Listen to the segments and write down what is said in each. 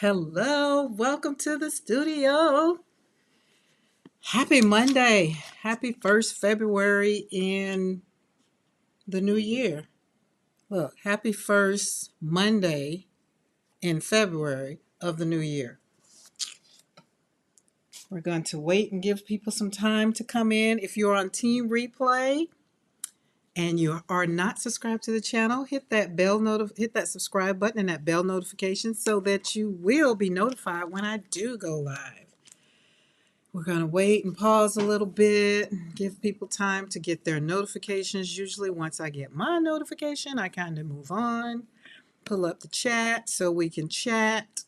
Hello, welcome to the studio. Happy Monday. Happy 1st February in the new year. Look, happy 1st Monday in February of the new year. We're going to wait and give people some time to come in. If you're on Team Replay and you are not subscribed to the channel, hit that subscribe button and that bell notification so that you will be notified when I do go live. We're going to wait and pause a little bit, give people time to get their notifications. Usually once I get my notification, I kind of move on, pull up the chat so we can chat.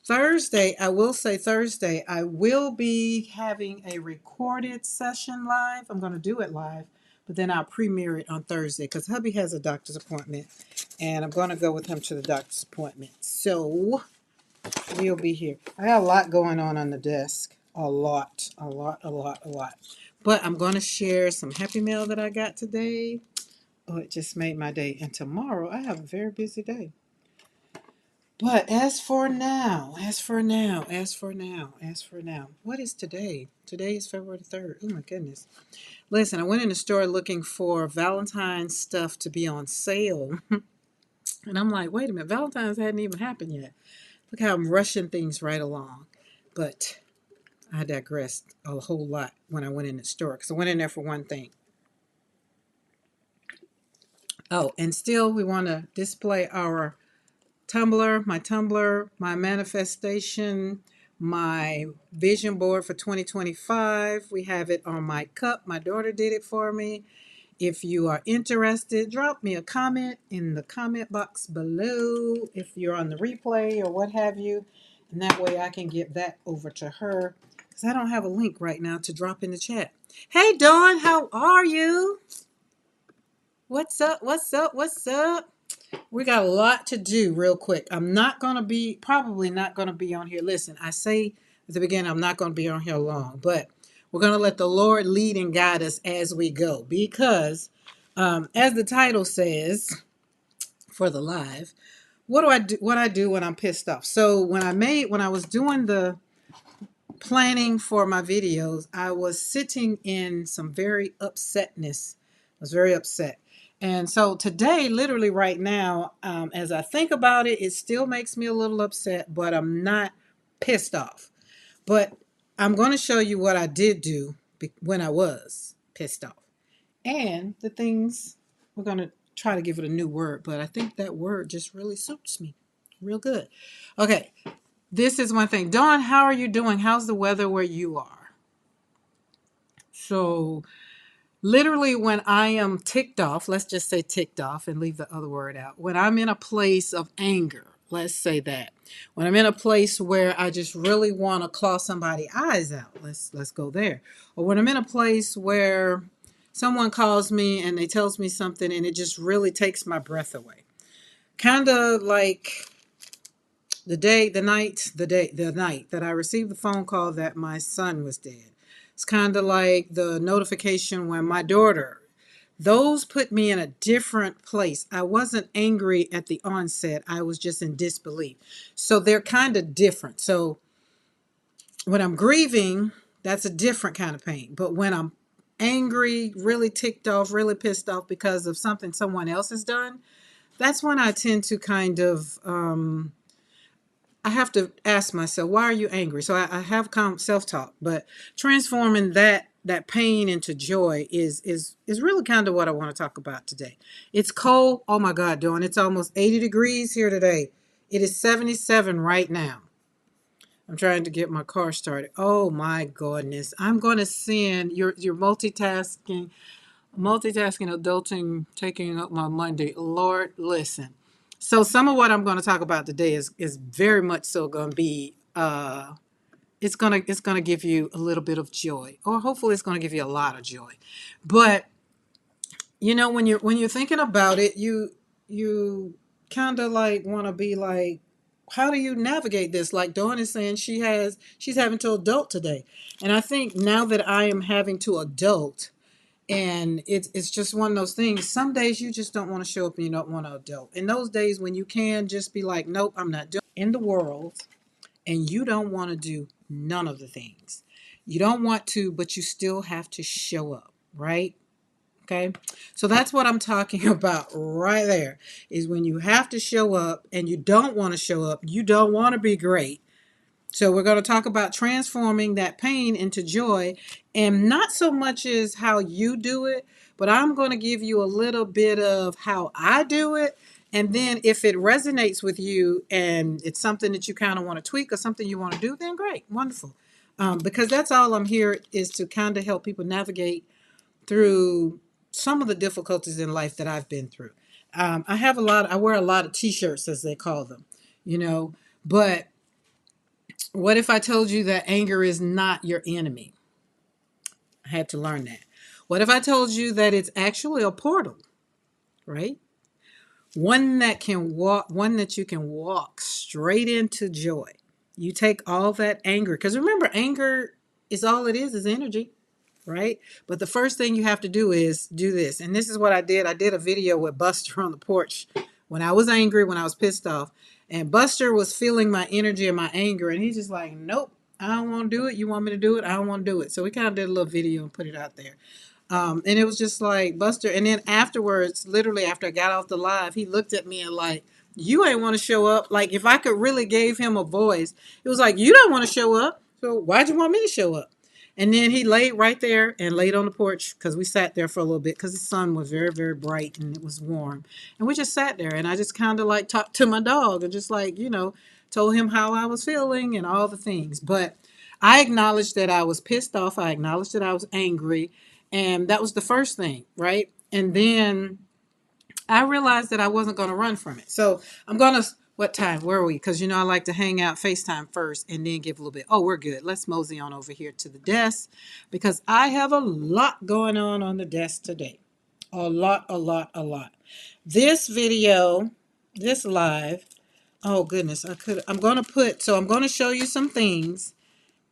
Thursday, I will be having a recorded session live. I'm going to do it live, but then I'll premiere it on Thursday because hubby has a doctor's appointment and I'm going to go with him to the doctor's appointment. So we'll be here. I got a lot going on the desk. A lot. But I'm going to share some happy mail that I got today. Oh, it just made my day. And tomorrow, I have a very busy day. But as for now, what is today? Today is February 3rd. Oh my goodness. Listen, I went in the store looking for Valentine's stuff to be on sale. And I'm like, wait a minute, Valentine's hadn't even happened yet. Look how I'm rushing things right along. But I digressed a whole lot when I went in the store because I went in there for one thing. Oh, and still we want to display our Tumblr, my manifestation, my vision board for 2025. We have it on my cup. My daughter did it for me. If you are interested, drop me a comment in the comment box below if you're on the replay or what have you. And that way I can get that over to her because I don't have a link right now to drop in the chat. Hey, Dawn, how are you? What's up? We got a lot to do real quick. I'm probably not going to be on here. Listen, I say at the beginning, I'm not going to be on here long, but we're going to let the Lord lead and guide us as we go because as the title says for the live, what I do when I'm pissed off. So when I was doing the planning for my videos, I was sitting in some very upsetness. I was very upset. And so today, literally right now, as I think about it, it still makes me a little upset, but I'm not pissed off. But I'm going to show you what I did do when I was pissed off. And the things, we're going to try to give it a new word, but I think that word just really suits me real good. Okay, this is one thing. Dawn, how are you doing? How's the weather where you are? So literally when I am ticked off, let's just say ticked off and leave the other word out. When I'm in a place of anger, let's say that. When I'm in a place where I just really want to claw somebody's eyes out, let's go there. Or when I'm in a place where someone calls me and they tells me something and it just really takes my breath away. Kind of like the night that I received the phone call that my son was dead. It's kind of like the notification when my daughter, those put me in a different place. I wasn't angry at the onset. I was just in disbelief. So they're kind of different. So when I'm grieving, that's a different kind of pain. But when I'm angry, really ticked off, really pissed off because of something someone else has done, that's when I tend to kind of, I have to ask myself, why are you angry? So I have self-talk, but transforming that pain into joy is really kind of what I want to talk about today. It's cold. Oh my God, Dawn, it's almost 80 degrees here today. It is 77 right now. I'm trying to get my car started. Oh my goodness. I'm going to send your multitasking, adulting, taking up my Monday. Lord, listen. So some of what I'm going to talk about today is very much so going to be it's going to give you a little bit of joy, or hopefully it's going to give you a lot of joy. But you know, when you're thinking about it, you kind of like want to be like, how do you navigate this? Like Dawn is saying, she's having to adult today, and I think now that I am having to adult. And it's just one of those things. Some days you just don't want to show up and you don't want to adult. In those days when you can just be like, nope, I'm not doing in the world and you don't want to do none of the things. You don't want to, but you still have to show up, right? Okay. So that's what I'm talking about right there is when you have to show up and you don't want to show up. You don't want to be great. So we're going to talk about transforming that pain into joy, and not so much as how you do it, but I'm going to give you a little bit of how I do it. And then if it resonates with you and it's something that you kind of want to tweak or something you want to do, then great, wonderful. Because that's all I'm here is to kind of help people navigate through some of the difficulties in life that I've been through. I wear a lot of t-shirts as they call them, you know, but what if I told you that anger is not your enemy? I had to learn that. What if I told you that it's actually a portal, right? One that you can walk straight into joy. You take all that anger, because remember, anger is all it is energy, right? But the first thing you have to do is do this. And this is what I did. I did a video with Buster on the porch when I was angry, when I was pissed off. And Buster was feeling my energy and my anger. And he's just like, nope, I don't want to do it. You want me to do it? I don't want to do it. So we kind of did a little video and put it out there. And it was just like Buster. And then afterwards, literally after I got off the live, he looked at me and like, you ain't want to show up. Like if I could really gave him a voice, it was like, you don't want to show up. So why'd you want me to show up? And then he laid right there and laid on the porch because we sat there for a little bit because the sun was very, very bright and it was warm. And we just sat there and I just kind of like talked to my dog and just like, told him how I was feeling and all the things. But I acknowledged that I was pissed off. I acknowledged that I was angry. And that was the first thing, right? And then I realized that I wasn't going to run from it. So I'm going to, what time were we? Because, I like to hang out FaceTime first and then give a little bit. Oh, we're good. Let's mosey on over here to the desk because I have a lot going on the desk today. A lot, a lot, a lot. This video, this live, oh goodness, I'm going to show you some things.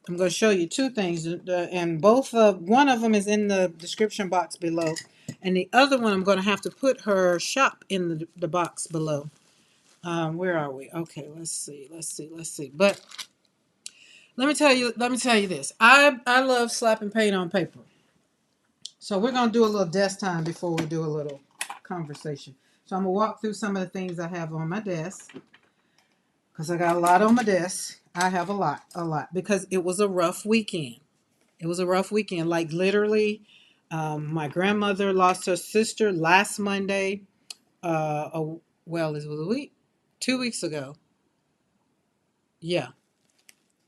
I'm going to show you two things, and one of them is in the description box below, and the other one I'm going to have to put her shop in the box below. Where are we? Okay, let's see. But let me tell you this. I love slapping paint on paper. So we're going to do a little desk time before we do a little conversation. So I'm going to walk through some of the things I have on my desk because I got a lot on my desk. I have a lot because it was a rough weekend. It was a rough weekend. Like literally, my grandmother lost her sister last Monday. It was a week, 2 weeks ago. Yeah.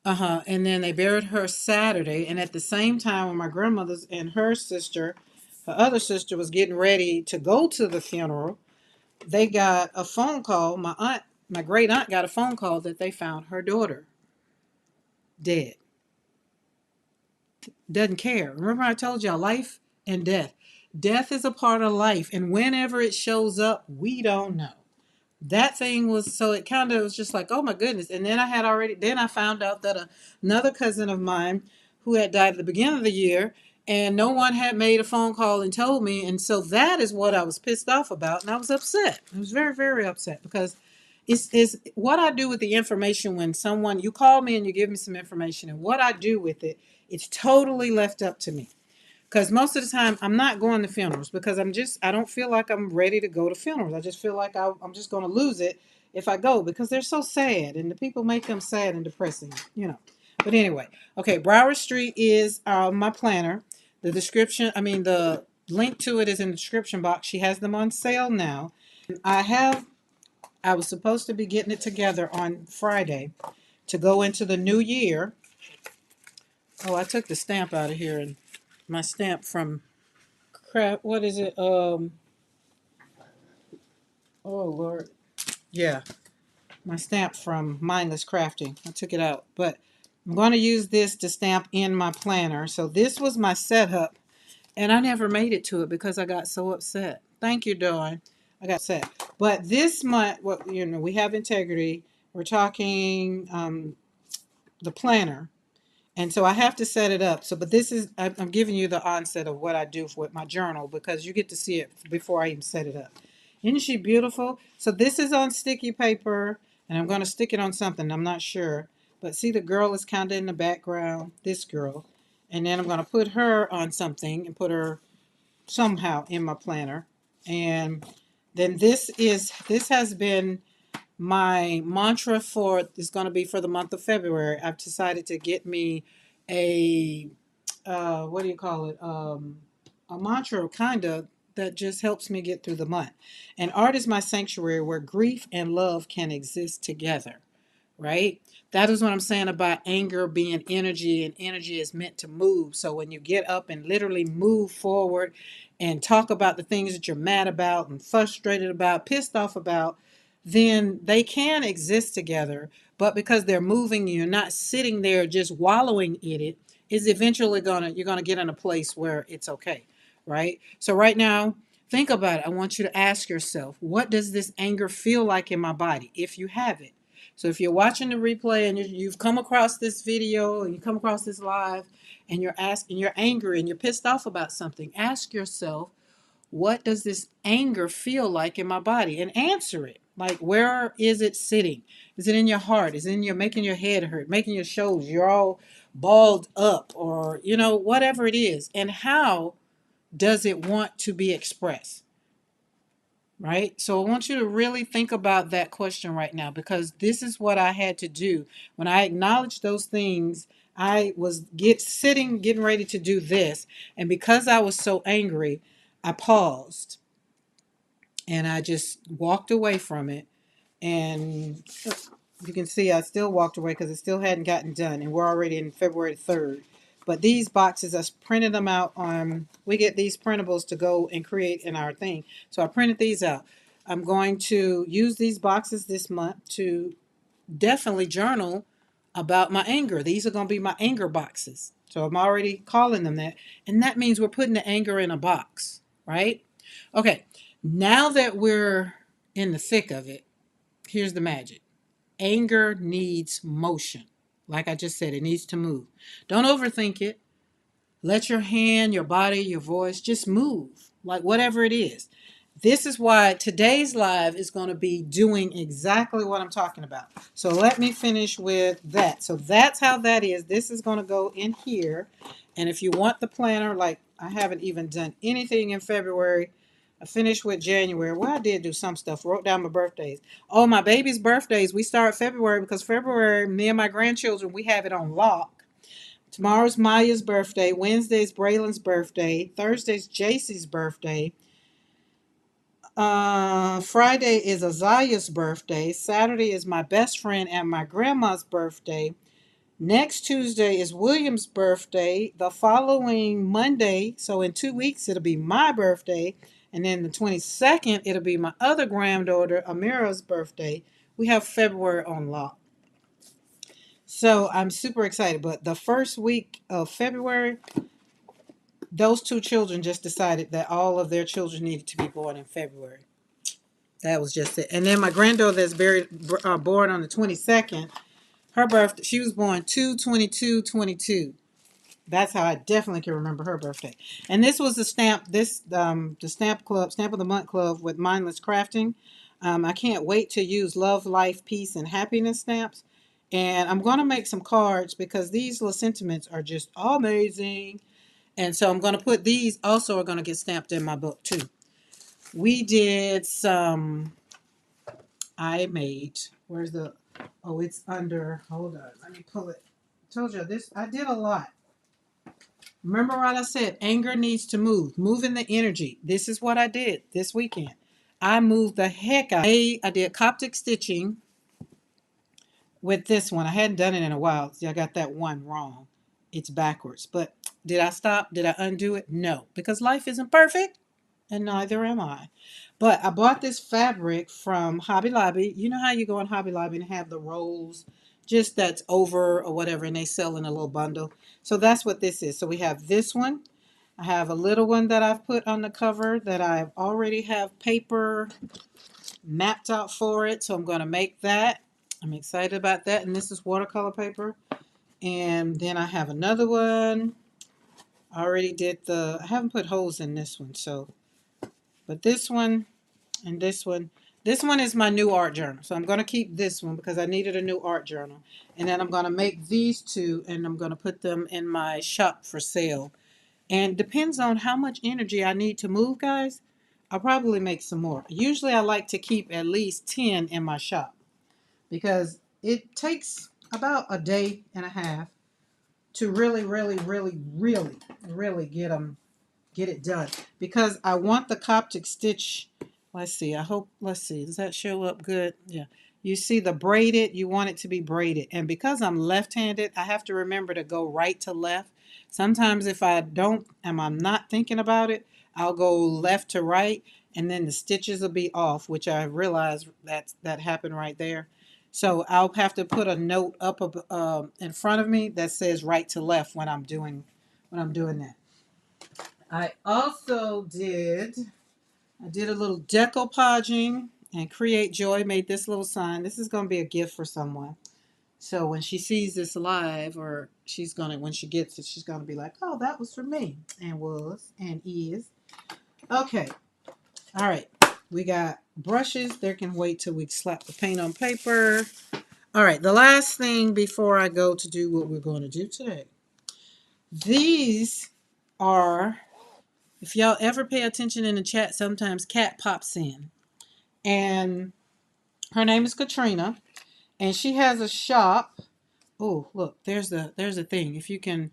And then they buried her Saturday. And at the same time, when my grandmother's and her other sister was getting ready to go to the funeral, they got a phone call. My great aunt got a phone call that they found her daughter dead. Doesn't care. Remember I told y'all life and death. Death is a part of life. And whenever it shows up, we don't know. That thing was, so it kind of was just like, oh my goodness. And then I found out that another cousin of mine who had died at the beginning of the year and no one had made a phone call and told me. And so that is what I was pissed off about. And I was upset. I was very, very upset because it's what I do with the information when you call me and you give me some information and what I do with it, it's totally left up to me. Because most of the time, I'm not going to funerals because I don't feel like I'm ready to go to funerals. I just feel like I'm just going to lose it if I go because they're so sad and the people make them sad and depressing. But anyway, okay, Broward Street is my planner. The link to it is in the description box. She has them on sale now. I was supposed to be getting it together on Friday to go into the new year. Oh, I took the stamp out of here and my stamp from what is it? Oh Lord. Yeah. My stamp from Mindless Crafting. I took it out. But I'm going to use this to stamp in my planner. So this was my setup. And I never made it to it because I got so upset. Thank you, Dawn. I got upset. But this month, we have integrity. We're talking the planner. And so I have to set it up. But I'm giving you the onset of what I do with my journal because you get to see it before I even set it up. Isn't she beautiful? So this is on sticky paper And I'm going to stick it on something. I'm not sure. But see, the girl is kind of in the background, this girl. And then I'm going to put her on something and put her somehow in my planner. And then this has been my mantra for is going to be for the month of February. I've decided to get me a what do you call it? A mantra kind of that just helps me get through the month. And art is my sanctuary where grief and love can exist together, right? That is what I'm saying about anger being energy, and energy is meant to move. So when you get up and literally move forward and talk about the things that you're mad about and frustrated about, pissed off about, then they can exist together. But because they're moving, you're not sitting there just wallowing in it, is eventually you're gonna get in a place where it's okay, right? So right now, think about it. I want you to ask yourself, what does this anger feel like in my body if you have it? So if you're watching the replay and you've come across this video and you come across this live and you're angry and you're pissed off about something, ask yourself, what does this anger feel like in my body? And answer it. Like, where is it sitting? Is it in your heart? Is it in your making your head hurt, making your shoulders, you're all balled up, or whatever it is? And how does it want to be expressed? Right? So I want you to really think about that question right now, because this is what I had to do. When I acknowledged those things, I was getting ready to do this. And because I was so angry, I paused and I just walked away from it. And you can see I still walked away because it still hadn't gotten done. And we're already in February 3rd. But these boxes, I printed them out on, we get these printables to go and create in our thing. So I printed these out. I'm going to use these boxes this month to definitely journal about my anger. These are going to be my anger boxes. So I'm already calling them that. And that means we're putting the anger in a box, right? Okay, now that we're in the thick of it, here's the magic. Anger needs motion. Like I just said, it needs to move. Don't overthink it. Let your hand, your body, your voice just move, like whatever it is. This is why today's live is going to be doing exactly what I'm talking about. So let me finish with that. So that's how that is. This is going to go in here. And if you want the planner, like I haven't even done anything in February. I finished with January. Well, I did do some stuff. Wrote down my birthdays. Oh, my baby's birthdays. We start February because February, me and my grandchildren, we have it on lock. Tomorrow's Maya's birthday. Wednesday's Braylon's birthday. Thursday's JC's birthday. Friday is Azaya's birthday. Saturday is my best friend and my grandma's birthday. Next Tuesday is William's birthday. The following Monday, so in 2 weeks, it'll be my birthday. And then the 22nd, it'll be my other granddaughter, Amira's birthday. We have February on lock. So I'm super excited. But the first week of February, those two children just decided that all of their children needed to be born in February. That was just it. And then my granddaughter that's born on the 22nd, her birthday, she was born 2/22/22. That's how I definitely can remember her birthday. And this was the stamp club, stamp of the month club with mindless crafting. I can't wait to use love, life, peace, and happiness stamps. And I'm going to make some cards because these little sentiments are just amazing. And so I'm going to put these also are going to get stamped in my book too. We did some, I made, where's the, oh, it's under, hold on, let me pull it. I told you this, I did a lot. Remember what I said, anger needs to move, moving the energy. This is what I did this weekend. I moved the heck out. I did Coptic stitching with this one. I hadn't done it in a while. See, I got that one wrong. It's backwards. But did I stop? Did I undo it? No, because life isn't perfect. And neither am I. But I bought this fabric from Hobby Lobby. You know how you go in Hobby Lobby and have the rolls just that's over or whatever, and they sell in a little bundle. So that's what this is. So we have this one. I have a little one that I've put on the cover that I already have paper mapped out for it. So I'm going to make that. I'm excited about that. And this is watercolor paper. And then I have another one. I already did I haven't put holes in this one, so but this one and this one, This one is my new art journal. So I'm going to keep this one because I needed a new art journal. And then I'm going to make these two and I'm going to put them in my shop for sale. And depends on how much energy I need to move, guys. I'll probably make some more. Usually I like to keep at least 10 in my shop because it takes about a day and a half to really, really, really, really, really get it done because I want the Coptic stitch. Let's see. Let's see. Does that show up good? Yeah. You see the braided, you want it to be braided. And because I'm left-handed, I have to remember to go right to left. Sometimes if I don't, and I'm not thinking about it, I'll go left to right and then the stitches will be off, which I realized that happened right there. So I'll have to put a note up in front of me that says right to left when I'm doing that. I also I did a little decoupaging and Create Joy made this little sign. This is going to be a gift for someone. So when she sees this live or when she gets it, she's going to be like, oh, that was for me. And was and is. Okay. All right. We got brushes. They can wait till we slap the paint on paper. All right. The last thing before I go to do what we're going to do today. These are, if y'all ever pay attention in the chat, sometimes Kat pops in. And her name is Katrina. And she has a shop. Oh, look, there's a thing. If you can,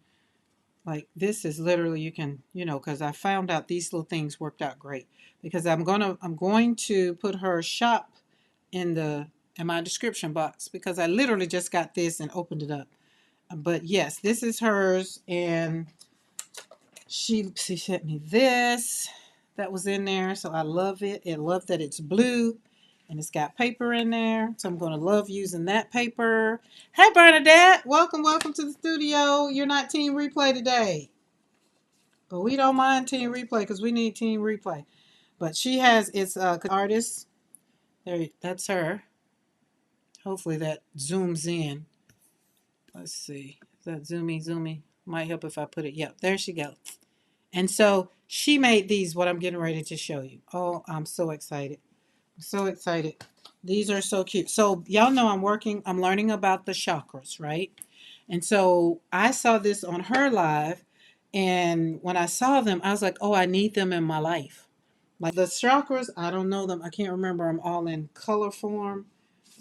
like, this is literally, you can, because I found out these little things worked out great. Because I'm going to put her shop in my description box because I literally just got this and opened it up. But yes, this is hers, and she sent me this that was in there, so I love it. I love that it's blue and it's got paper in there, so I'm going to love using that paper. Hey, Bernadette, welcome to the studio. You're not Team Replay today, but we don't mind Team Replay because we need Team Replay. But she has its artist. There, that's her. Hopefully that zooms in. Let's see. Is that zoomy? Might help if I put it. Yep, there she goes. And so she made these, what I'm getting ready to show you. Oh, I'm so excited. I'm so excited. These are so cute. So y'all know I'm learning about the chakras, right? And so I saw this on her live. And when I saw them, I was like, oh, I need them in my life. Like the chakras, I don't know them. I can't remember them all in color form.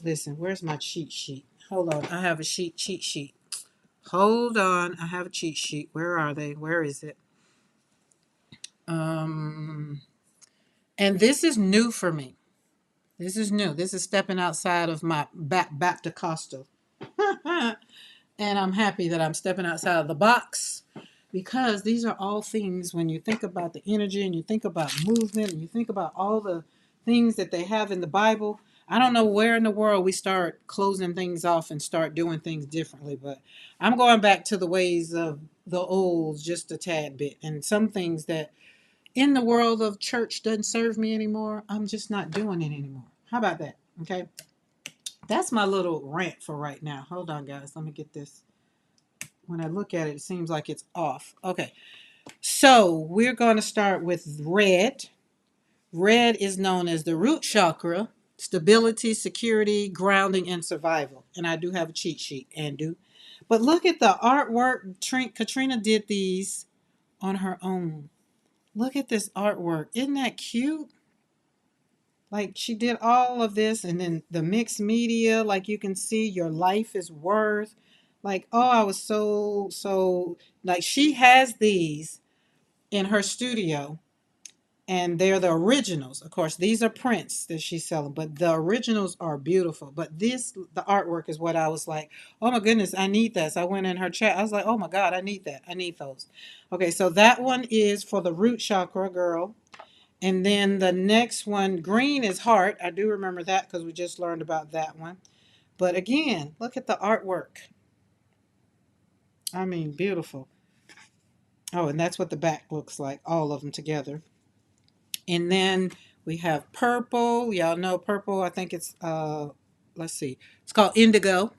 Listen, where's my cheat sheet? Hold on. I have a cheat sheet. Hold on. I have a cheat sheet. Where are they? Where is it? Um, and this is new for me. This is new. This is stepping outside of my Baptist. And I'm happy that I'm stepping outside of the box because these are all things when you think about the energy and you think about movement and you think about all the things that they have in the Bible. I don't know where in the world we start closing things off and start doing things differently, but I'm going back to the ways of the old just a tad bit. And some things that in the world of church doesn't serve me anymore, I'm just not doing it anymore. How about that? Okay. That's my little rant for right now. Hold on, guys. Let me get this. When I look at it, it seems like it's off. Okay. So we're going to start with red. Red is known as the root chakra, stability, security, grounding, and survival. And I do have a cheat sheet and do. But look at the artwork. Katrina did these on her own. Look at this artwork. Isn't that cute? Like she did all of this and then the mixed media, like you can see your life is worth. Like, oh, I was so like she has these in her studio and they're the originals. Of course, these are prints that she's selling, but the originals are beautiful. But the artwork is what I was like, oh my goodness, I need this. I went in her chat. I was like, oh my God, I need that. I need those. Okay, so that one is for the root chakra girl. And then the next one, green is heart. I do remember that because we just learned about that one. But again, look at the artwork. I mean, beautiful. Oh, and that's what the back looks like, all of them together. And then we have purple. Y'all know purple. I think it's, let's see, it's called indigo.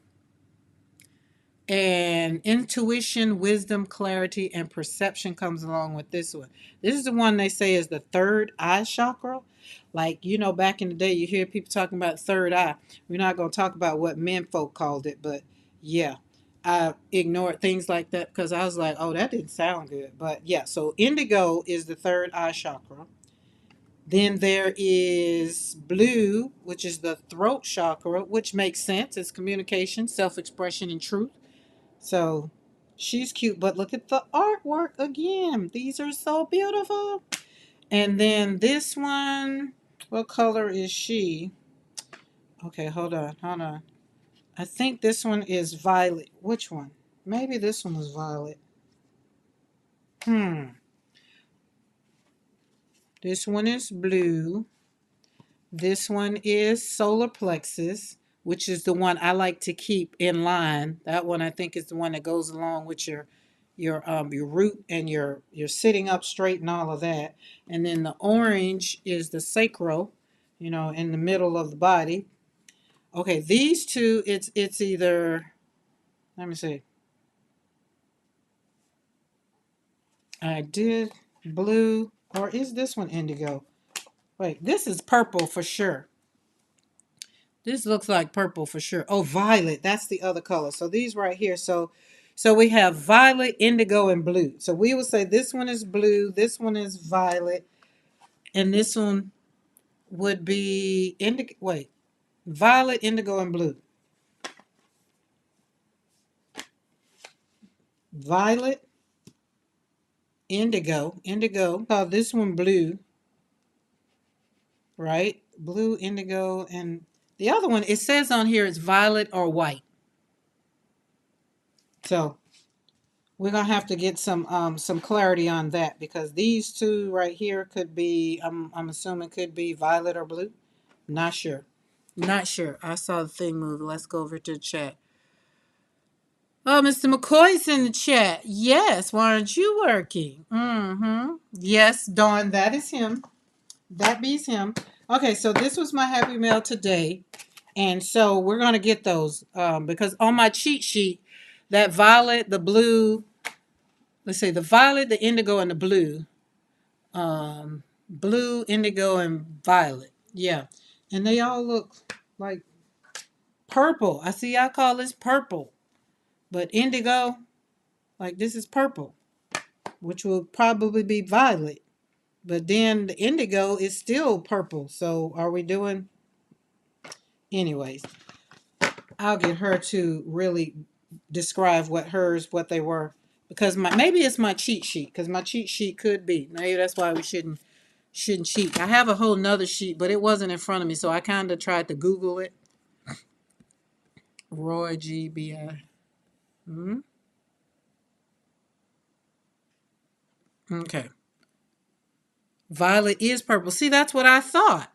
And intuition, wisdom, clarity, and perception comes along with this one. This is the one they say is the third eye chakra. Like, back in the day, you hear people talking about third eye. We're not going to talk about what men folk called it, but yeah, I ignored things like that because I was like, oh, that didn't sound good. But yeah, so indigo is the third eye chakra. Then there is blue, which is the throat chakra, which makes sense. It's communication, self expression, and truth. So she's cute, but look at the artwork again. These are so beautiful. And then this one, what color is she? Okay, hold on. I think this one is violet. Which one? Maybe this one is violet. Hmm. This one is blue. This one is solar plexus, which is the one I like to keep in line. That one I think is the one that goes along with your root and your sitting up straight and all of that. And then the orange is the sacral, in the middle of the body. Okay, these two, it's either, let me see. I did blue, or is this one indigo? Wait, this is purple for sure. This looks like purple for sure. Oh, violet. That's the other color. So these right here. So we have violet, indigo, and blue. So we would say this one is blue, this one is violet, and this one would be indigo. Wait, violet, indigo, and blue. Violet, indigo. This one blue, right? Blue, indigo, and the other one, it says on here it's violet or white. So we're gonna have to get some clarity on that because these two right here could be, I'm assuming could be violet or blue. Not sure. Not sure. I saw the thing move. Let's go over to the chat. Oh, Mr. McCoy's in the chat. Yes, why aren't you working? Mm-hmm. Yes, Dawn, that is him. That beats him. Okay, so this was my happy mail today. And so we're gonna get those because on my cheat sheet, that violet, the blue, let's say the violet, the indigo, and the blue. Blue, indigo, and violet. Yeah. And they all look like purple. I see y'all call this purple. But indigo, like this is purple, which will probably be violet. But then the indigo is still purple. So are we doing? Anyways, I'll get her to really describe what they were. Because maybe it's my cheat sheet. Because my cheat sheet could be. Maybe that's why we shouldn't cheat. I have a whole nother sheet, but it wasn't in front of me, so I kind of tried to Google it. Roy GBI. Hmm? Okay. Violet is purple. See, that's what I thought.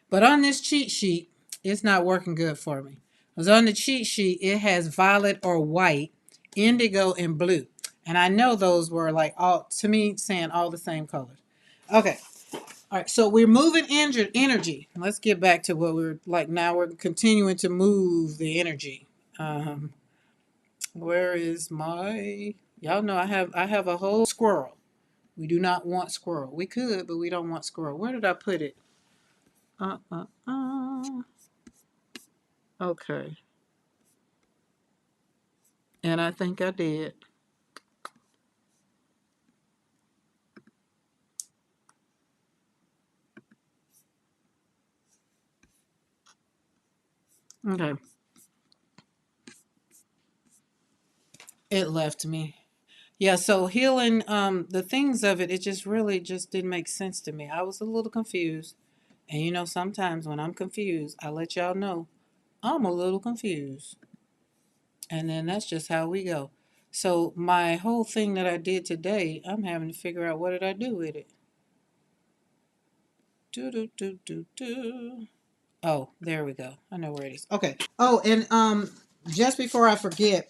But on this cheat sheet, it's not working good for me. Because on the cheat sheet, it has violet or white, indigo, and blue. And I know those were like all, to me, saying all the same colors. Okay. All right, so we're moving energy. Let's get back to what we're like now. We're continuing to move the energy. Um, where is my? Y'all know I have a whole squirrel. We do not want squirrel. We could, but we don't want squirrel. Where did I put it? Uh, uh, uh. Okay, and I think I did. Okay, it left me. Yeah, so healing, the things of it, it just really just didn't make sense to me. I was a little confused. And sometimes when I'm confused, I let y'all know I'm a little confused. And then that's just how we go. So my whole thing that I did today, I'm having to figure out what did I do with it. Do do do do do. Oh, there we go. I know where it is. Okay. Oh, and just before I forget,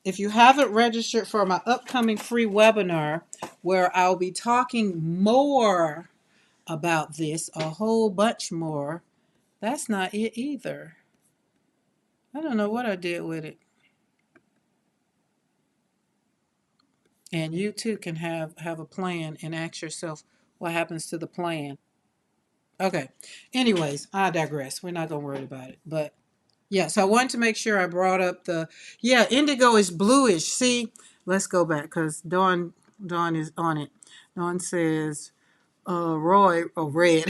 if you haven't registered for my upcoming free webinar where I'll be talking more about this, a whole bunch more, that's not it either. I don't know what I did with it. And you too can have a plan and ask yourself what happens to the plan. Okay. Anyways, I digress. We're not gonna worry about it. But yeah, so I wanted to make sure I brought up the yeah, indigo is bluish. See, let's go back because Dawn is on it. Dawn says Roy red.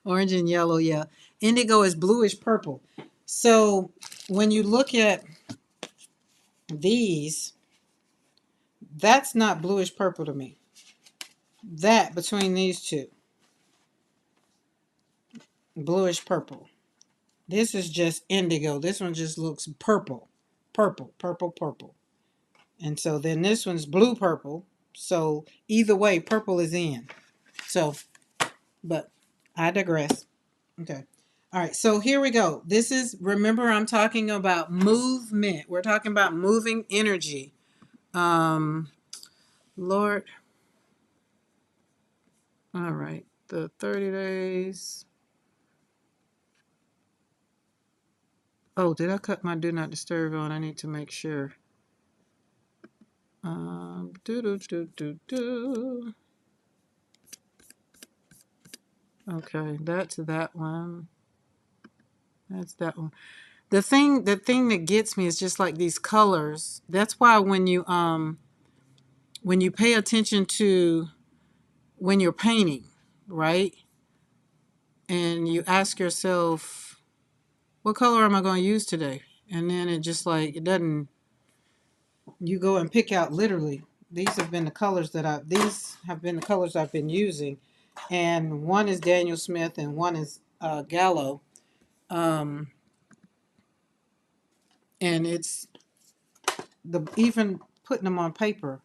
Orange and yellow, yeah. Indigo is bluish purple. So when you look at these, that's not bluish purple to me. That between these two, bluish purple. This is just indigo. This one just looks purple. Purple, purple, purple. And so then this one's blue purple. So either way, purple is in. So, but I digress. Okay. All right. So here we go. This is, remember, I'm talking about movement. We're talking about moving energy. Um, Lord. All right. The 30 days. Oh, did I cut my do not disturb on? I need to make sure. Do do do do do. Okay, that's that one. That's that one. The thing that gets me is just like these colors. That's why when you pay attention to when you're painting, right? And you ask yourself, what color am I going to use today? And then it just like it doesn't you go and pick out literally these have been the colors I've been using, and one is Daniel Smith and one is Gallo, um, and it's the even putting them on paper.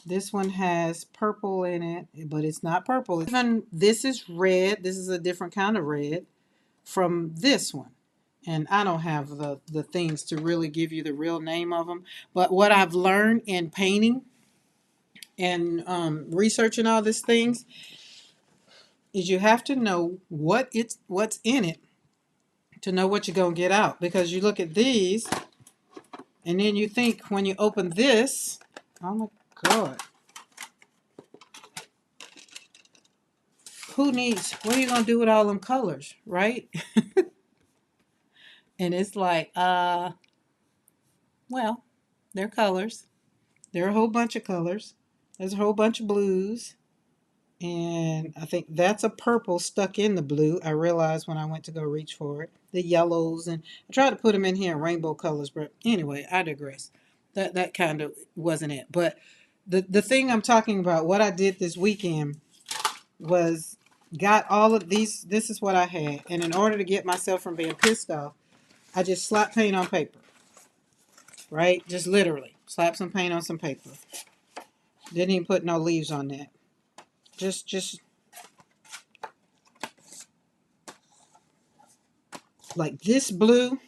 This one has purple in it, but it's not purple. Even this is red. This is a different kind of red from this one. And I don't have the things to really give you the real name of them. But what I've learned in painting and researching all these things is you have to know what's in it to know what you're gonna get out. Because you look at these, and then you think when you open this, oh my God, who needs? What are you gonna do with all them colors, right? And it's like, well, they're colors. There are a whole bunch of colors. There's a whole bunch of blues. And I think that's a purple stuck in the blue. I realized when I went to go reach for it. The yellows, and I tried to put them in here in rainbow colors, but anyway, I digress. That kind of wasn't it. But the thing I'm talking about, what I did this weekend was got all of these. This is what I had, and in order to get myself from being pissed off, I just slapped paint on paper. Right, just literally slap some paint on some paper. Didn't even put no leaves on that. Just like this blue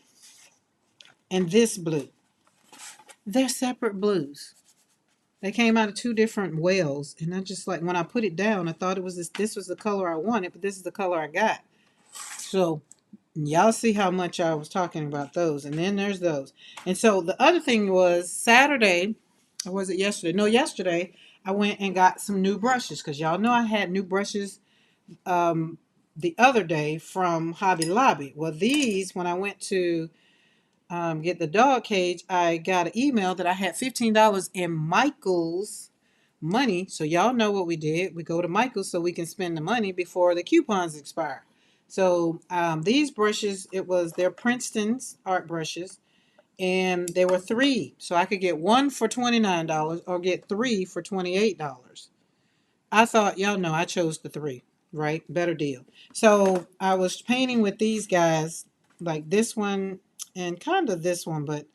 and this blue. They're separate blues. They came out of two different wells, and I just like when I put it down, I thought it was this was the color I wanted, but this is the color I got. So y'all see how much I was talking about those, and then there's those. And so the other thing was Saturday, or was it yesterday? No, yesterday I went and got some new brushes because y'all know I had new brushes the other day from Hobby Lobby. Well, these when I went to get the dog cage, I got an email that I had $15 in Michael's money. So y'all know what we did. We go to Michael's so we can spend the money before the coupons expire. So these brushes, they're Princeton's art brushes, and there were three. So I could get one for $29 or get three for $28. I thought, y'all know, I chose the three, right? Better deal. So I was painting with these guys, like this one and kind of this one, but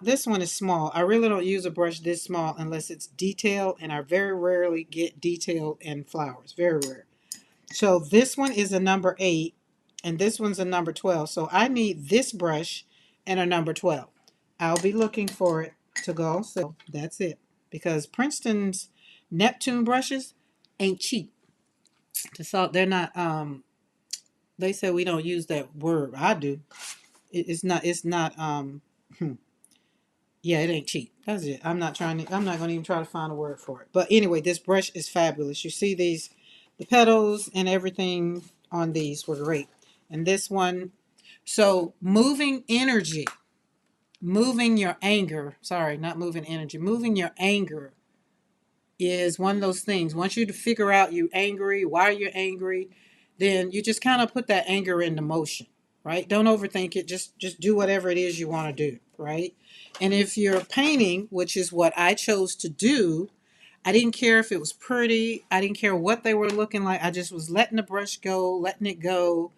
this one is small. I really don't use a brush this small unless it's detailed, and I very rarely get detail in flowers. Very rare. So this one is a number 8, and this one's a number 12. So I need this brush and a number 12. I'll be looking for it to go on sale. That's it. Because Princeton's Neptune brushes ain't cheap. They're not. They say we don't use that word. I do. It's not. It's not. Yeah, it ain't cheap. That's it. I'm not going to even try to find a word for it. But anyway, this brush is fabulous. You see these The petals and everything on these were great. And this one, so moving energy, moving your anger, sorry, not moving energy, moving your anger is one of those things. Once you figure out you angry, why you're angry, then you just kind of put that anger into motion, right? Don't overthink it. Just do whatever it is you want to do, right? And if you're painting, which is what I chose to do, I didn't care if it was pretty. I didn't care what they were looking like. I just was letting the brush go, letting it go.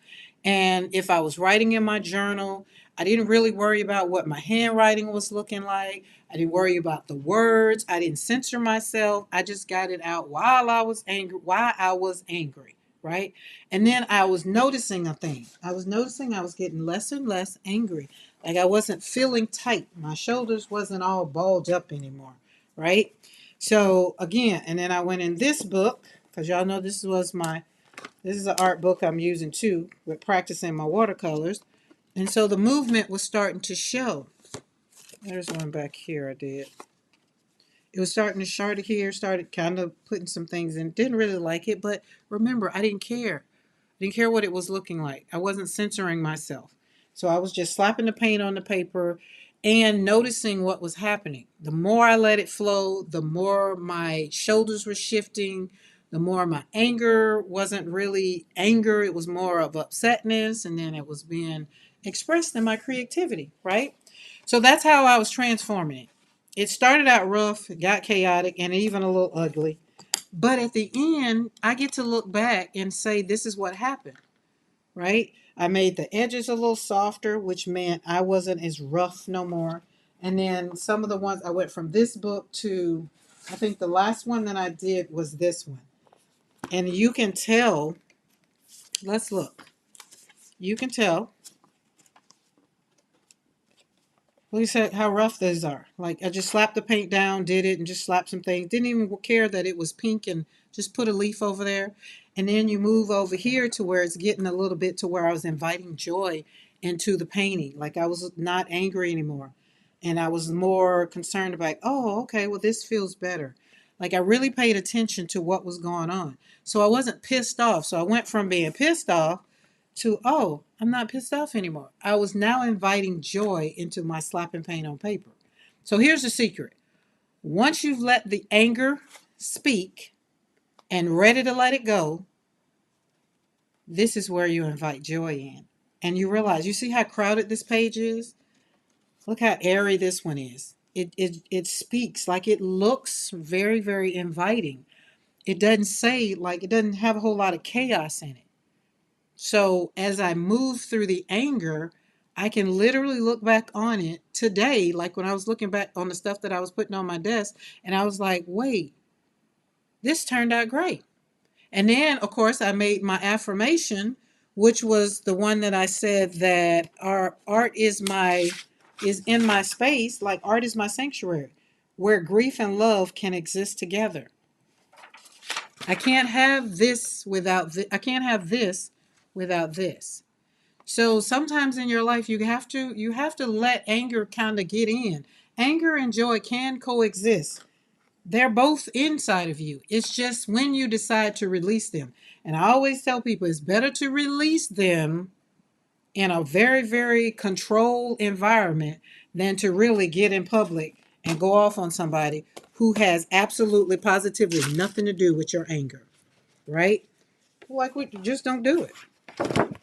And if I was writing in my journal, I didn't really worry about what my handwriting was looking like. I didn't worry about the words. I didn't censor myself. I just got it out while I was angry, right? And then I was noticing a thing. I was noticing I was getting less and less angry. Like I wasn't feeling tight. My shoulders wasn't all balled up anymore, right? So again, and then I went in this book, because y'all know this is an art book I'm using too, with practicing my watercolors. And so the movement was starting to show. There's one back here I did. It was starting to start here, started kind of putting some things in. Didn't really like it, but remember, I didn't care. I didn't care what it was looking like. I wasn't censoring myself. So I was just slapping the paint on the paper and noticing what was happening. The more I let it flow, the more my shoulders were shifting, the more my anger wasn't really anger, it was more of upsetness, and then it was being expressed in my creativity, right? So that's how I was transforming it. It started out rough, it got chaotic, and even a little ugly. But at the end, I get to look back and say, this is what happened, right? I made the edges a little softer, which meant I wasn't as rough no more. And then some of the ones I went from this book to, I think the last one that I did was this one. And you can tell, let's look. You can tell. Look at how rough these are. Like I just slapped the paint down, did it, and just slapped some things. Didn't even care that it was pink and just put a leaf over there. And then you move over here to where it's getting a little bit to where I was inviting joy into the painting. Like I was not angry anymore. And I was more concerned about, oh, okay, well, this feels better. Like I really paid attention to what was going on. So I wasn't pissed off. So I went from being pissed off to, oh, I'm not pissed off anymore. I was now inviting joy into my slapping paint on paper. So here's the secret. Once you've let the anger speak and ready to let it go, this is where you invite joy in. And you realize, you see how crowded this page is? Look how airy this one is. It speaks like it looks very, very inviting. It doesn't say, like, it doesn't have a whole lot of chaos in it. So as I move through the anger, I can literally look back on it today, like when I was looking back on the stuff that I was putting on my desk, and I was like, wait, this turned out great. And then, of course, I made my affirmation, which was the one that I said that our art is in my space, like art is my sanctuary, where grief and love can exist together. I can't have this without I can't have this without this. So sometimes in your life you have to let anger kind of get in. Anger and joy can coexist. They're both inside of you. It's just when you decide to release them. And I always tell people it's better to release them in a very, very controlled environment than to really get in public and go off on somebody who has absolutely positively nothing to do with your anger, right? Like we just don't do it.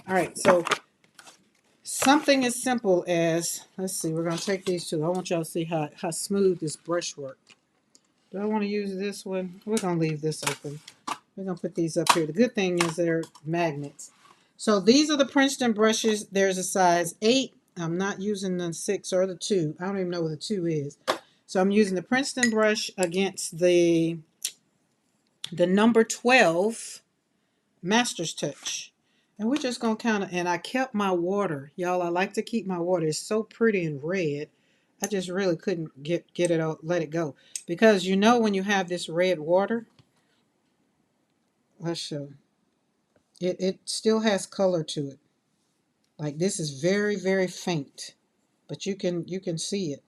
All right, so something as simple as, let's see, we're going to take these two. I want y'all to see how smooth this brush work. Do I want to use this one? We're going to leave this open. We're going to put these up here. The good thing is they're magnets. So these are the Princeton brushes. There's a size 8. I'm not using the 6 or the 2. I don't even know what the 2 is. So I'm using the Princeton brush against the number 12 Master's Touch. And we're just going to kind of, and I kept my water. Y'all, I like to keep my water. It's so pretty and red. I just really couldn't get it out, let it go. Because you know when you have this red water, let's show. It still has color to it. Like this is very, very faint. But you can see it.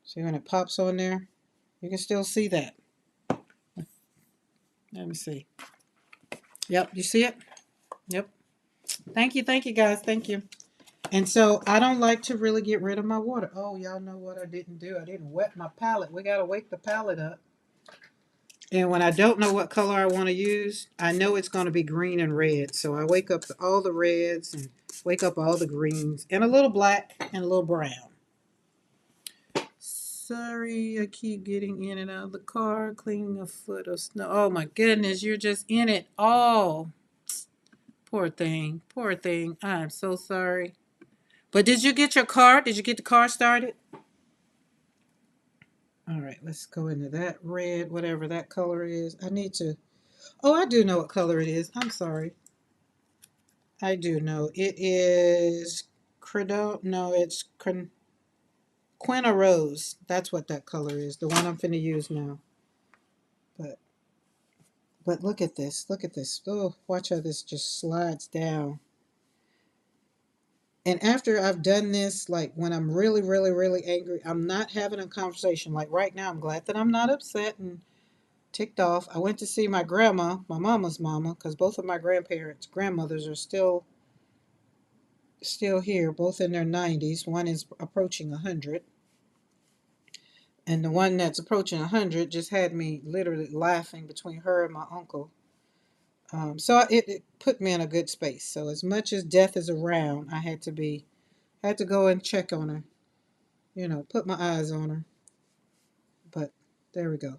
See when it pops on there? You can still see that. Let me see. Yep, you see it? Yep. Thank you guys. Thank you. And so I don't like to really get rid of my water. Oh, y'all know what I didn't do? I didn't wet my palette. We got to wake the palette up. And when I don't know what color I want to use, I know it's going to be green and red. So I wake up all the reds and wake up all the greens and a little black and a little brown. Sorry, I keep getting in and out of the car, cleaning a foot of snow. Oh my goodness, you're just in it all. Poor thing, poor thing. I'm so sorry. But did you get your car? Did you get the car started? All right, let's go into that red, whatever that color is. I need to. Oh, I do know what color it is. I'm sorry. I do know. It is Credo. No, it's Quina Rose. That's what that color is. The one I'm finna use now. But but look at this. Look at this. Oh, watch how this just slides down. And after I've done this, like when I'm really, really, really angry, I'm not having a conversation. Like right now, I'm glad that I'm not upset and ticked off. I went to see my grandma, my mama's mama, because both of my grandmothers are still here, both in their 90s. One is approaching 100, and the one that's approaching 100 just had me literally laughing between her and my uncle. So it put me in a good space. So as much as death is around, I had to go and check on her, put my eyes on her. But there we go.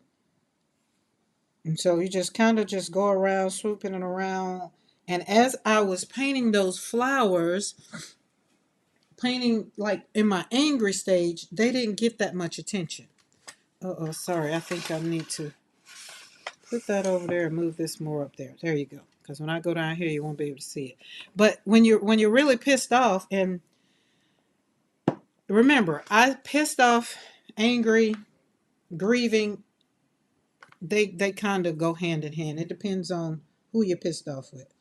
And so you just kind of just go around swooping and around. And as I was painting those flowers, painting like in my angry stage, they didn't get that much attention. Oh, sorry. I think I need to put that over there and move this more up there. There you go. Because when I go down here, you won't be able to see it. But when you're really pissed off, and remember, I pissed off, angry, grieving. They kind of go hand in hand. It depends on who you're pissed off with.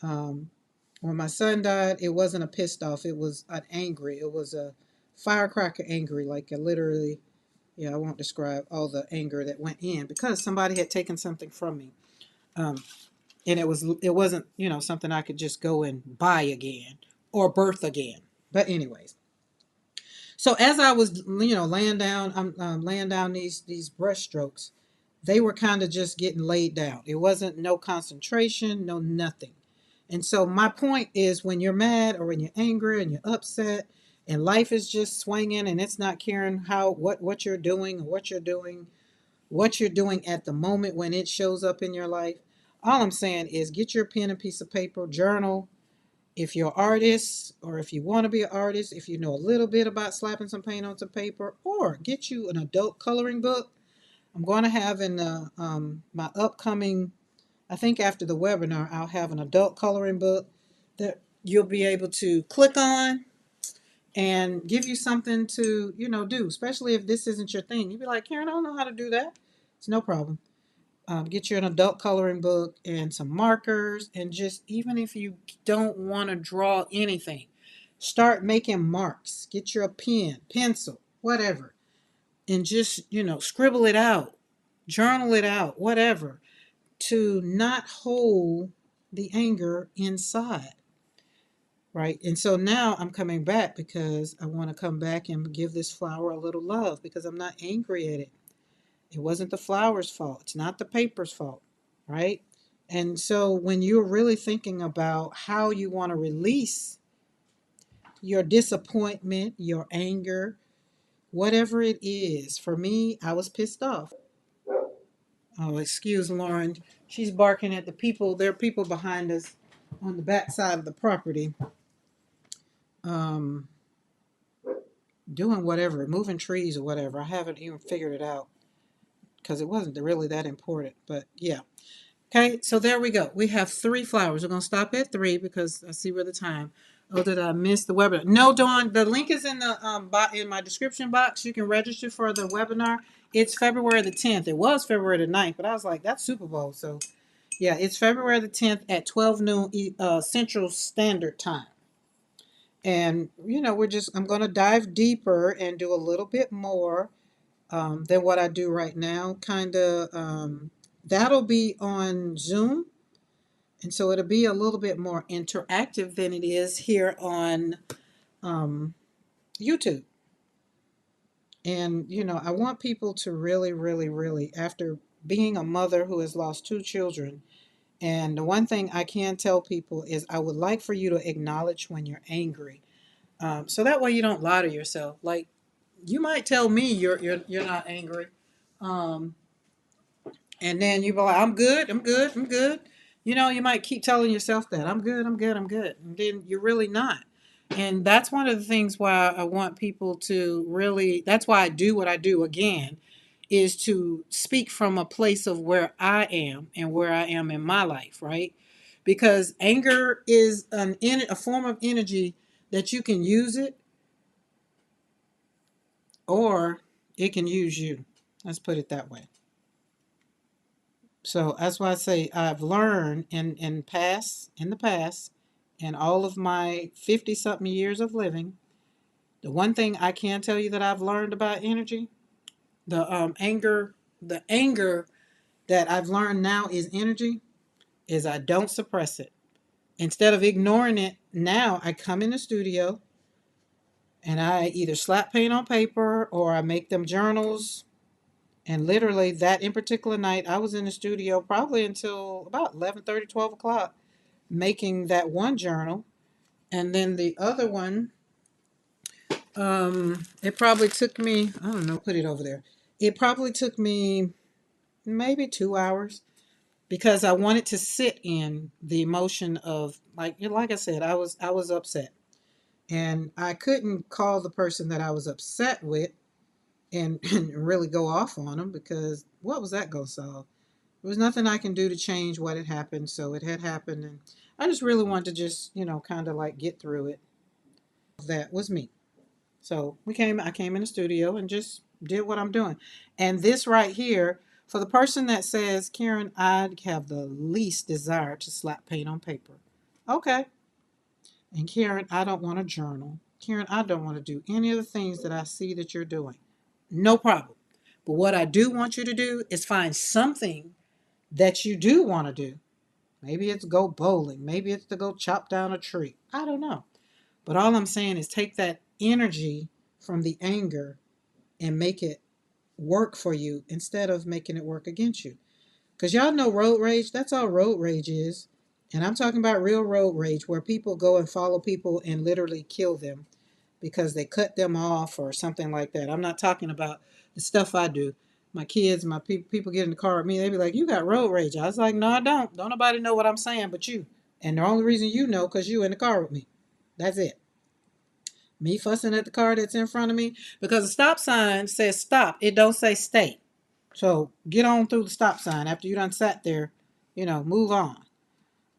Um, when my son died, it wasn't a pissed off. It was an angry. It was a firecracker angry. Like a literally, yeah. I won't describe all the anger that went in because somebody had taken something from me. Um, and it wasn't something I could just go and buy again or birth again. But anyways, so as I was laying down, I'm laying down these brush strokes. They were kind of just getting laid down. It wasn't no concentration, no nothing. And so my point is, when you're mad or when you're angry and you're upset and life is just swinging and it's not caring what you're doing or what you're doing at the moment when it shows up in your life. All I'm saying is get your pen and piece of paper, journal. If you're an artist or if you want to be an artist, if you know a little bit about slapping some paint onto paper, or get you an adult coloring book. I'm going to have in my upcoming, I think after the webinar, I'll have an adult coloring book that you'll be able to click on and give you something to, do, especially if this isn't your thing. You'd be like, Karen, I don't know how to do that. It's no problem. Get you an adult coloring book and some markers, and just even if you don't want to draw anything, start making marks. Get your pen, pencil, whatever, and just, scribble it out, journal it out, whatever, to not hold the anger inside. Right. And so now I'm coming back because I want to come back and give this flower a little love because I'm not angry at it. It wasn't the flower's fault. It's not the paper's fault. Right. And so when you're really thinking about how you want to release your disappointment, your anger, whatever it is, for me, I was pissed off. Oh, excuse Lauren. She's barking at the people. There are people behind us on the back side of the property. Um, Doing whatever, moving trees or whatever. I haven't even figured it out because it wasn't really that important. But yeah. Okay, so there we go. We have 3 flowers. We're going to stop at 3 because I see where the time. Oh, did I miss the webinar? No, Dawn. The link is in the in my description box. You can register for the webinar. It's February the 10th. It was February the 9th, but I was like, that's Super Bowl. So yeah, it's February the 10th at 12 noon Central Standard Time. And, I'm going to dive deeper and do a little bit more than what I do right now. That'll be on Zoom. And so it'll be a little bit more interactive than it is here on um, YouTube. And, I want people to really, really, really, after being a mother who has lost two children, and the one thing I can tell people is I would like for you to acknowledge when you're angry. So that way you don't lie to yourself. Like, you might tell me you're not angry. Um, and then you be like, I'm good, I'm good, I'm good. You might keep telling yourself that I'm good, I'm good, I'm good. And then you're really not. And that's one of the things why I want people to really, that's why I do what I do again, is to speak from a place of where I am and where I am in my life, right? Because anger is a form of energy that you can use it or it can use you. Let's put it that way. So that's why I say I've learned in the past, in all of my 50 something years of living, the one thing I can tell you that I've learned about energy, the anger that I've learned now is energy, is I don't suppress it. Instead of ignoring it, now I come in the studio and I either slap paint on paper or I make them journals. And literally that in particular night, I was in the studio probably until about 11:30, 12 o'clock, making that one journal. And then the other one, it probably took me, I don't know, put it over there. It probably took me maybe 2 hours because I wanted to sit in the emotion of, like I said, I was upset. And I couldn't call the person that I was upset with and really go off on them because what was that going to solve? There was nothing I can do to change what had happened, so it had happened, and I just really wanted to just, kind of like get through it. That was me. So I came in the studio and just did what I'm doing. And this right here, for the person that says, Karen, I have the least desire to slap paint on paper. Okay. And Karen, I don't want to journal. Karen, I don't want to do any of the things that I see that you're doing. No problem. But what I do want you to do is find something that you do want to do. Maybe it's go bowling. Maybe it's to go chop down a tree. I don't know. But all I'm saying is take that energy from the anger and make it work for you instead of making it work against you. Because y'all know road rage, that's all road rage is. And I'm talking about real road rage where people go and follow people and literally kill them because they cut them off or something like that. I'm not talking about the stuff I do. My kids, people get in the car with me, they be like, you got road rage. I was like, no, I don't. Don't nobody know what I'm saying but you. And the only reason you know because you in the car with me. That's it. Me fussing at the car that's in front of me because the stop sign says stop. It don't say stay. So get on through the stop sign after you done sat there, move on.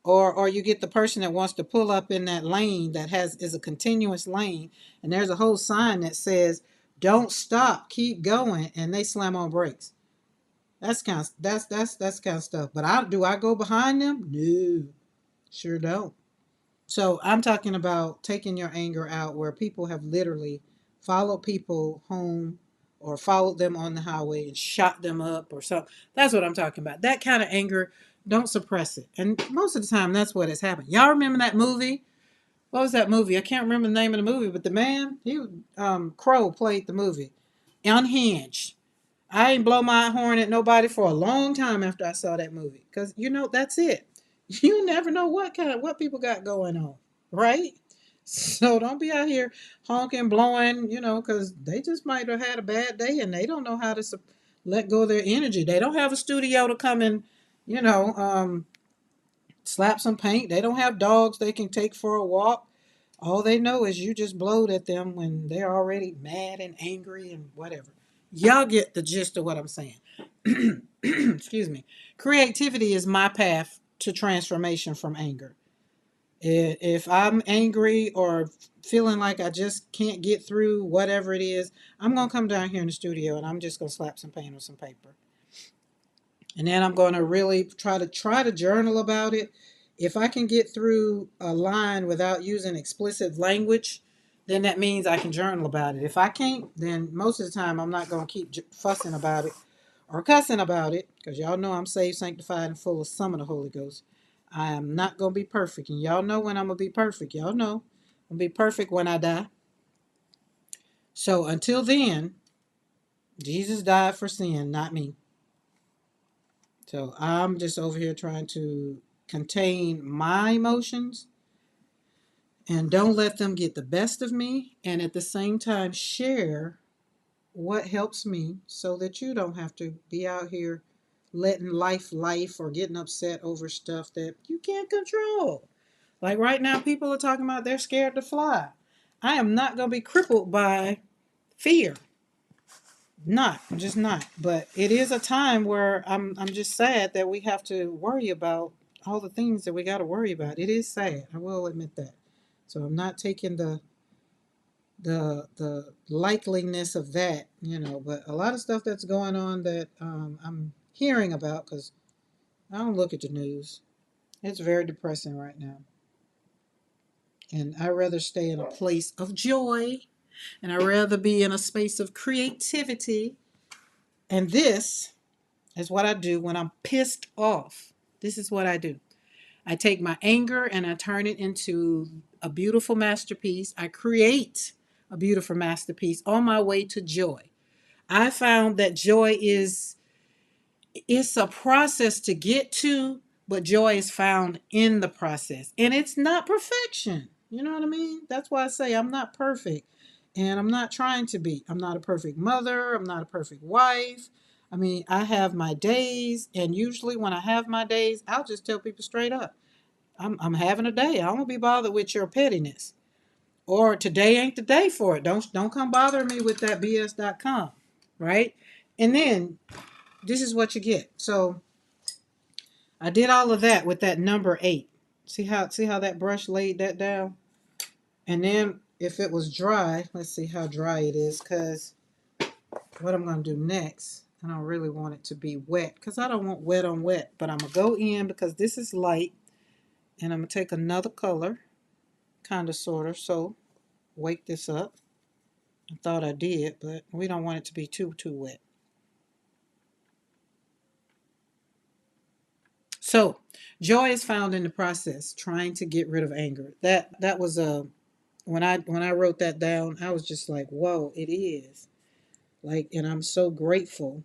Or you get the person that wants to pull up in that lane that is a continuous lane and there's a whole sign that says don't stop, keep going, and they slam on brakes. That's kind of stuff. But I go behind them? No, sure don't. So I'm talking about taking your anger out where people have literally followed people home or followed them on the highway and shot them up or something. That's what I'm talking about. That kind of anger, don't suppress it. And most of the time, that's what has happened. Y'all remember that movie? What was that movie? I can't remember the name of the movie, but the man, Crow played the movie. Unhinged. I ain't blow my horn at nobody for a long time after I saw that movie. Because, that's it. You never know what people got going on, right? So don't be out here honking, blowing, because they just might have had a bad day and they don't know how to let go of their energy. They don't have a studio to come and, you know, um, slap some paint. They don't have dogs they can take for a walk. All they know is you just blowed at them when they're already mad and angry and whatever. Y'all get the gist of what I'm saying. Excuse me. Creativity is my path to transformation from anger. If I'm angry or feeling like I just can't get through whatever it is, I'm going to come down here in the studio and I'm just going to slap some paint on some paper. And then I'm going to really try to journal about it. If I can get through a line without using explicit language, then that means I can journal about it. If I can't, then most of the time I'm not going to keep fussing about it or cussing about it, because y'all know I'm saved, sanctified, and full of some of the Holy Ghost. I am not going to be perfect. And y'all know when I'm going to be perfect. Y'all know I'm going to be perfect when I die. So until then, Jesus died for sin, not me. So I'm just over here trying to contain my emotions and don't let them get the best of me. And at the same time, share what helps me so that you don't have to be out here letting life or getting upset over stuff that you can't control. Like right now, people are talking about they're scared to fly. I am not going to be crippled by fear. Not, I'm just not. But it is a time where I'm just sad that we have to worry about all the things that we got to worry about. It is sad. I will admit that. So I'm not taking the likeliness of that, but a lot of stuff that's going on that I'm hearing about because I don't look at the news. It's very depressing right now. And I'd rather stay in a place of joy and I'd rather be in a space of creativity. And this is what I do when I'm pissed off. This is what I do. I take my anger and I turn it into a beautiful masterpiece. I create a beautiful masterpiece on my way to joy. I found that joy is it's a process to get to, but joy is found in the process. And it's not perfection. You know what I mean? That's why I say I'm not perfect. And I'm not trying to be. I'm not a perfect mother. I'm not a perfect wife. I mean, I have my days. And usually when I have my days, I'll just tell people straight up, I'm having a day. I won't be bothered with your pettiness. Or today ain't the day for it. Don't come bother me with that BS.com. Right? And then this is what you get. So I did all of that with that number 8. See how that brush laid that down? And then if it was dry, let's see how dry it is, because what I'm going to do next, I don't really want it to be wet because I don't want wet on wet, but I'm going to go in because this is light and I'm going to take another color, kind of, sort of, so wake this up. I thought I did, but we don't want it to be too wet. So joy is found in the process, trying to get rid of anger. That was a when I wrote that down, I was just like, whoa, it is. Like, and I'm so grateful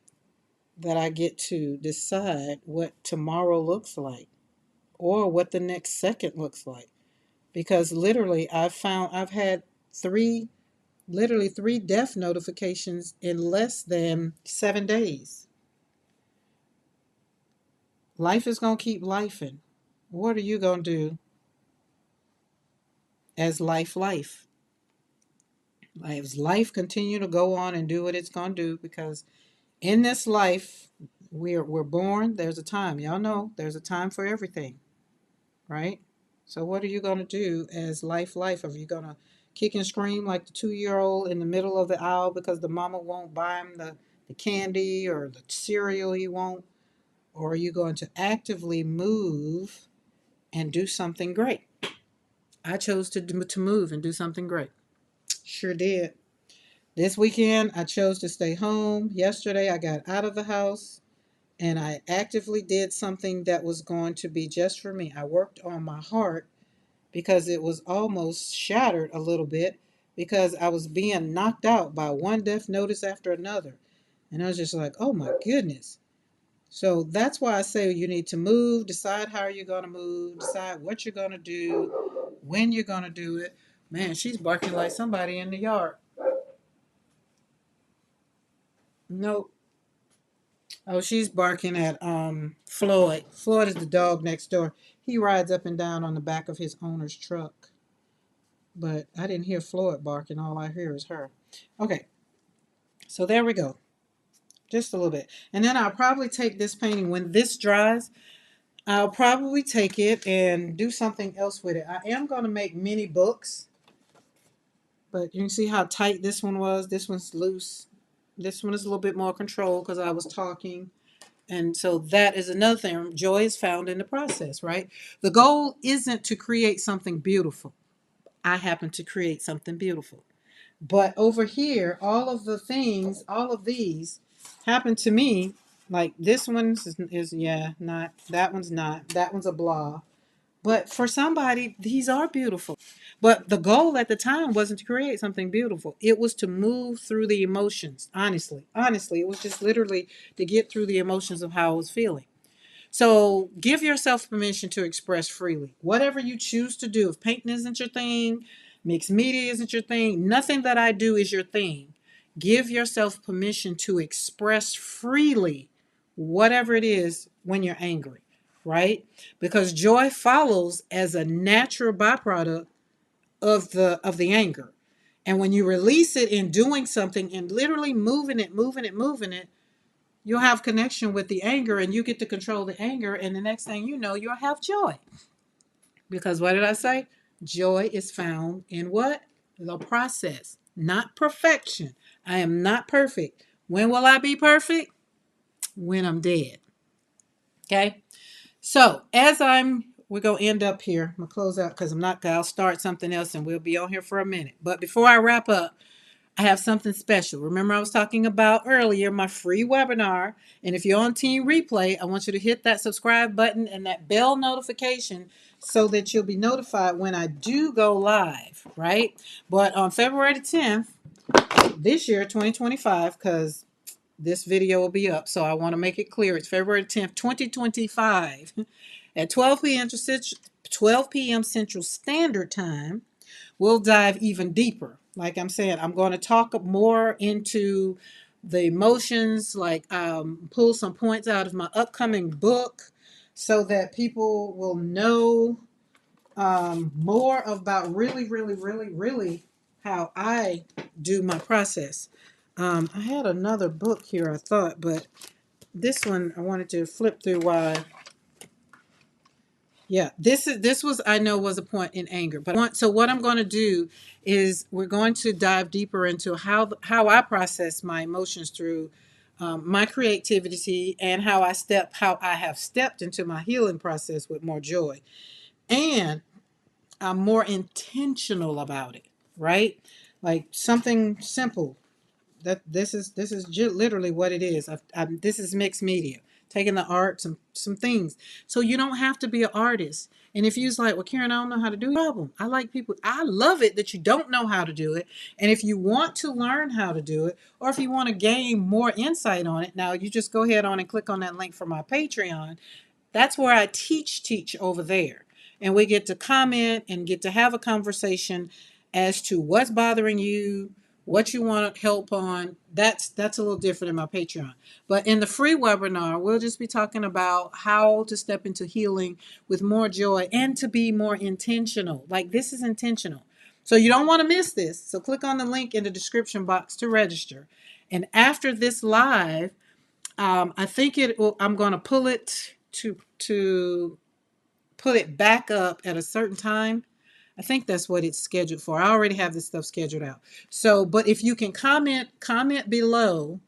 that I get to decide what tomorrow looks like or what the next second looks like. Because literally I've had three literally three death notifications in less than 7 days. Life is gonna keep lifing. What are you gonna do as life? As life continue to go on and do what it's gonna do, because in this life, we're born. There's a time. Y'all know there's a time for everything, right? So what are you gonna do as life? Are you gonna kick and scream like the 2-year old in the middle of the aisle because the mama won't buy him the candy or the cereal he won't? Or are you going to actively move and do something great? I chose to move and do something great. Sure did. This weekend, I chose to stay home. Yesterday, I got out of the house and I actively did something that was going to be just for me. I worked on my heart because it was almost shattered a little bit because I was being knocked out by one death notice after another. And I was just like, oh my goodness. So that's why I say you need to move, decide how you're going to move, decide what you're going to do, when you're going to do it. Man, she's barking like somebody in the yard. Nope. Oh, she's barking at Floyd. Floyd is the dog next door. He rides up and down on the back of his owner's truck. But I didn't hear Floyd barking. All I hear is her. Okay, so there we go. Just a little bit. And then I'll probably take this painting when this dries. I'll probably take it and do something else with it. I am going to make mini books, but you can see how tight this one was. This one's loose. This one is a little bit more controlled because I was talking. And so that is another thing. Joy is found in the process, right? The goal isn't to create something beautiful. I happen to create something beautiful. But over here, all of the things, all of these happen to me. Like this one is yeah, not, that one's not, that one's a blah. But for somebody, these are beautiful. But the goal at the time wasn't to create something beautiful. It was to move through the emotions. Honestly, honestly, it was just literally to get through the emotions of how I was feeling. So give yourself permission to express freely. Whatever you choose to do, if painting isn't your thing, mixed media isn't your thing, nothing that I do is your thing. Give yourself permission to express freely whatever it is when you're angry, right? Because joy follows as a natural byproduct of the anger. And when you release it in doing something and literally moving it, you'll have connection with the anger and you get to control the anger. And the next thing you know, you'll have joy. Because what did I say? Joy is found in what? The process, not perfection. I am not perfect. When will I be perfect? When I'm dead. Okay. So we're going to end up here. I'm going to close out because I'll start something else and we'll be on here for a minute. But before I wrap up, I have something special. Remember, I was talking about earlier my free webinar. And if you're on Team Replay, I want you to hit that subscribe button and that bell notification so that you'll be notified when I do go live, right? But on February the 10th, this year, 2025, because this video will be up, so I want to make it clear. It's February 10th, 2025 at 12 p.m. Central Standard Time. We'll dive even deeper. Like I'm saying, I'm going to talk more into the emotions, like pull some points out of my upcoming book so that people will know more about really how I do my process. I had another book here, I thought, but this one I wanted to flip through while yeah, this was I know was a point in anger, but so what I'm going to do is we're going to dive deeper into how I process my emotions through my creativity and how I have stepped into my healing process with more joy, and I'm more intentional about it. Right, like something simple that this is literally what it is. This is mixed media, taking the art, some things. So you don't have to be an artist. And if you're like, well, Karen, I don't know how to do it, problem. I like people. I love it that you don't know how to do it. And if you want to learn how to do it, or if you want to gain more insight on it, now you just go ahead on and click on that link for my Patreon. That's where I teach over there. And we get to comment and get to have a conversation as to what's bothering you, what you want help on. That's a little different in my Patreon. But in the free webinar, we'll just be talking about how to step into healing with more joy and to be more intentional. Like this is intentional. So you don't want to miss this. So click on the link in the description box to register. And after this live, I think I'm going to pull it to put it back up at a certain time. I think that's what it's scheduled for. I already have this stuff scheduled out. So, but if you can comment below,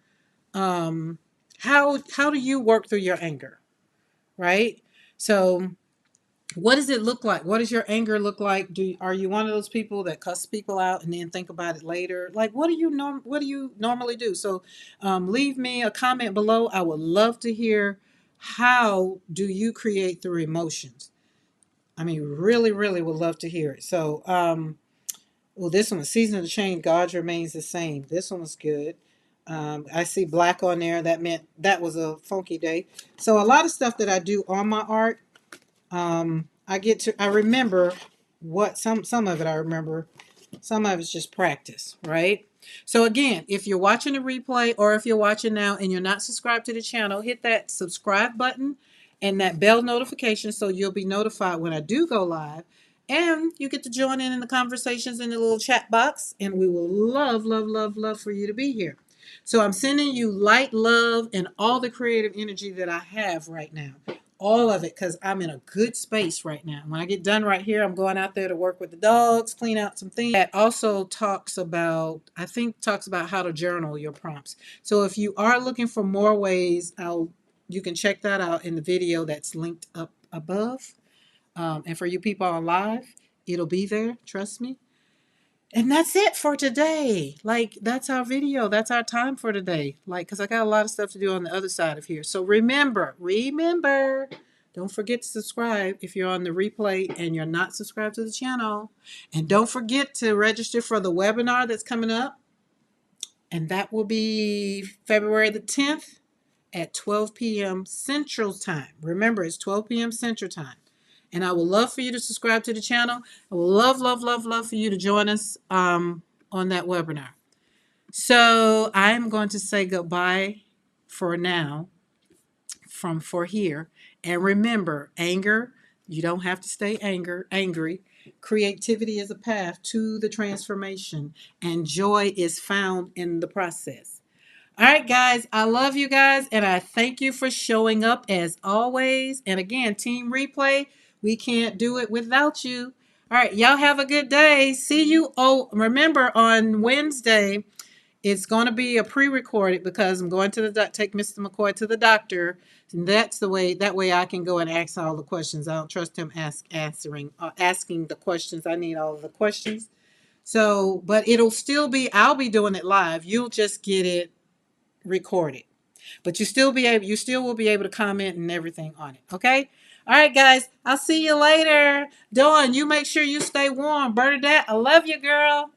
how do you work through your anger, right? So, what does it look like? What does your anger look like? Are you one of those people that cuss people out and then think about it later? Like, what do you normally do? So, leave me a comment below. I would love to hear how do you create through emotions. I mean, really would love to hear it. So, well, this one, Season of the Change, God remains the same. This one was good. I see black on there. That meant that was a funky day. So, a lot of stuff that I do on my art, I remember what some of it I remember. Some of it's just practice, right? So again, if you're watching a replay or if you're watching now and you're not subscribed to the channel, hit that subscribe button and that bell notification so you'll be notified when I do go live. And you get to join in the conversations in the little chat box. And we will love for you to be here. So I'm sending you light, love, and all the creative energy that I have right now. All of it, because I'm in a good space right now. When I get done right here, I'm going out there to work with the dogs, clean out some things. That also talks about how to journal your prompts. So if you are looking for more ways, you can check that out in the video that's linked up above. And for you people on live, it'll be there. Trust me. And that's it for today. Like, that's our video. That's our time for today. Like, because I got a lot of stuff to do on the other side of here. So remember, Don't forget to subscribe if you're on the replay and you're not subscribed to the channel. And don't forget to register for the webinar that's coming up. And that will be February the 10th at 12 p.m. Central Time. Remember, it's 12 p.m. Central Time. And I would love for you to subscribe to the channel. I would love, love, love, love for you to join us on that webinar. So I'm going to say goodbye for now from for here. And remember, anger, you don't have to stay angry. Creativity is a path to the transformation, and joy is found in the process. All right, guys, I love you guys, and I thank you for showing up as always. And again, Team Replay, we can't do it without you. All right, y'all have a good day. See you. Oh, remember on Wednesday, it's going to be a pre-recorded because I'm going to take Mr. McCoy to the doctor. And that's the way. That way, I can go and ask all the questions. I don't trust him asking the questions. I need all of the questions. So, but it'll still be. I'll be doing it live. You'll just get it recorded, but you still will be able to comment and everything on it. Okay. All right, guys. I'll see you later. Dawn, you make sure you stay warm. Bernadette, I love you, girl.